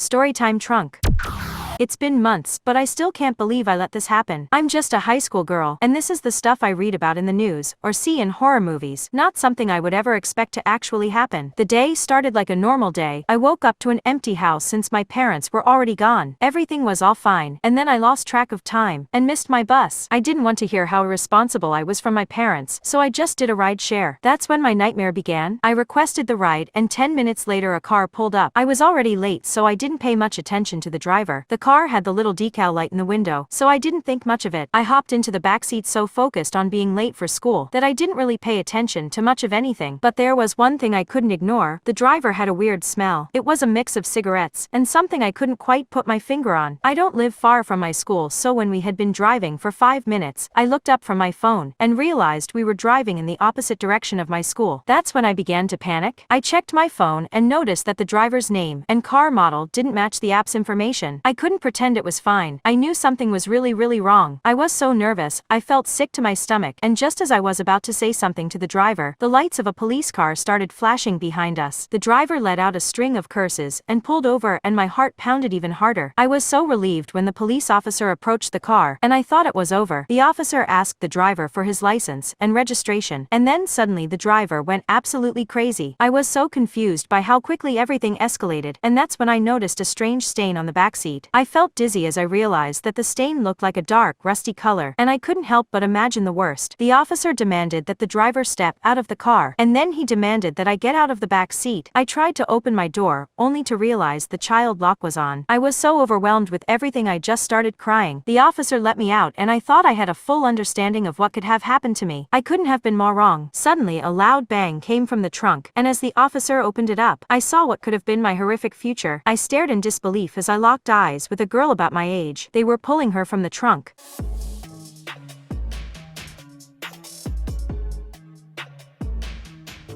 Storytime trunk. It's been months, but I still can't believe I let this happen. I'm just a high school girl, and this is the stuff I read about in the news, or see in horror movies. Not something I would ever expect to actually happen. The day started like a normal day. I woke up to an empty house since my parents were already gone. Everything was all fine, and then I lost track of time, and missed my bus. I didn't want to hear how irresponsible I was from my parents, so I just did a ride share. That's when my nightmare began. I requested the ride, and 10 minutes later a car pulled up. I was already late, so I didn't pay much attention to the driver. The car had the little decal light in the window, so I didn't think much of it. I hopped into the backseat so focused on being late for school that I didn't really pay attention to much of anything. But there was one thing I couldn't ignore. The driver had a weird smell. It was a mix of cigarettes and something I couldn't quite put my finger on. I don't live far from my school, so when we had been driving for 5 minutes, I looked up from my phone and realized we were driving in the opposite direction of my school. That's when I began to panic. I checked my phone and noticed that the driver's name and car model didn't match the app's information. I couldn't pretend it was fine. I knew something was really wrong. I was so nervous, I felt sick to my stomach, and just as I was about to say something to the driver, the lights of a police car started flashing behind us. The driver let out a string of curses and pulled over, and my heart pounded even harder. I was so relieved when the police officer approached the car, and I thought it was over. The officer asked the driver for his license and registration, and then suddenly the driver went absolutely crazy. I was so confused by how quickly everything escalated, and that's when I noticed a strange stain on the backseat. I felt dizzy as I realized that the stain looked like a dark, rusty color, and I couldn't help but imagine the worst. The officer demanded that the driver step out of the car, and then he demanded that I get out of the back seat. I tried to open my door, only to realize the child lock was on. I was so overwhelmed with everything I just started crying. The officer let me out, and I thought I had a full understanding of what could have happened to me. I couldn't have been more wrong. Suddenly a loud bang came from the trunk, and as the officer opened it up, I saw what could have been my horrific future. I stared in disbelief as I locked eyes with a girl about my age. They were pulling her from the trunk.